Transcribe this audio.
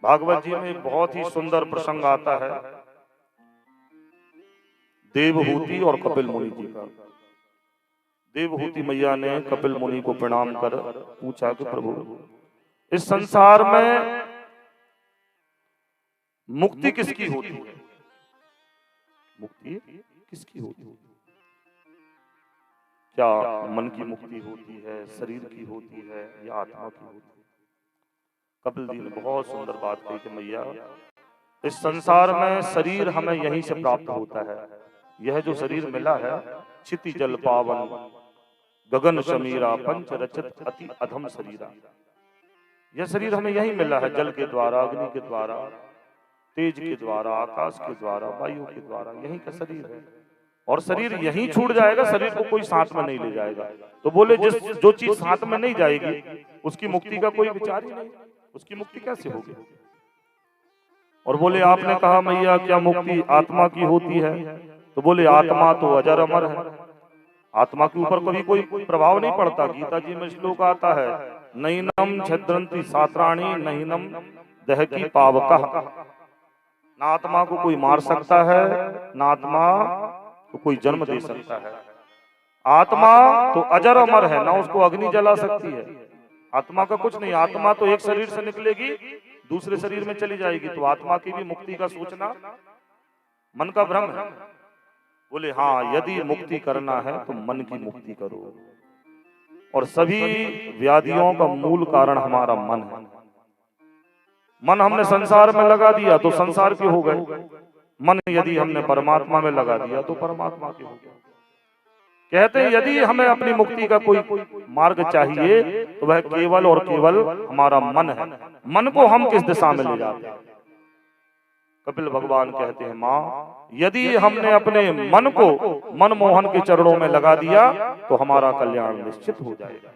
भागवत जी में एक बहुत ही सुंदर प्रसंग आता है देवहूति और कपिल मुनि जी का। देवहूति मैया ने कपिल मुनि को प्रणाम कर पूछा कि प्रभु, इस संसार में मुक्ति किसकी होती है? मुक्ति किसकी होती है? क्या मन की मुक्ति होती है, शरीर की होती है, या आत्मा की होती है? कपिल जी ने बहुत सुंदर बात कही कि मैया, इस संसार में शरीर हमें यहीं से प्राप्त होता है। यह जो शरीर मिला है, क्षिति जल पावन गगन समीरा पंच रचित अति अधम शरीरा। यह शरीर हमें यहीं मिला है, जल के द्वारा, अग्नि के द्वारा, तेज के द्वारा, आकाश के द्वारा, वायु के द्वारा, यहीं का शरीर है। और शरीर यहीं छूट जाएगा, शरीर को कोई साथ में नहीं ले जाएगा। तो बोले जो चीज साथ में नहीं जाएगी उसकी मुक्ति का कोई विचार ही नहीं, उसकी मुक्ति कैसे होगी? और बोले आपने कहा मैया क्या मुक्ति आत्मा की होती है? तो बोले आत्मा तो अजर अमर है, आत्मा के ऊपर कभी कोई प्रभाव नहीं पड़ता। गीता जी में श्लोक आता है, नैनम छद्रंती सात्राणी नैनम दहकी पावकः। ना आत्मा को कोई मार सकता है, ना आत्मा को कोई जन्म दे सकता है। आत्मा तो अजर अमर है, ना उसको अग्नि जला सकती है। आत्मा का कुछ नहीं, आत्मा तो एक शरीर से निकलेगी दूसरे शरीर में चली जाएगी। तो आत्मा की भी मुक्ति का सोचना मन का भ्रम है। बोले हाँ, यदि मुक्ति करना है तो मन की मुक्ति करो। और सभी व्याधियों का मूल कारण हमारा मन है। मन हमने संसार में लगा दिया तो संसार के हो गए, मन यदि हमने परमात्मा में लगा दिया तो परमात्मा के हो गए। कहते हैं यदि हमें अपनी मुक्ति का कोई मार्ग चाहिए तो वह केवल और केवल हमारा मन है। मन को हम किस दिशा में ले जाते हैं? कपिल भगवान कहते हैं, माँ यदि हमने अपने मन को मनमोहन के चरणों में लगा दिया तो हमारा कल्याण निश्चित हो जाएगा।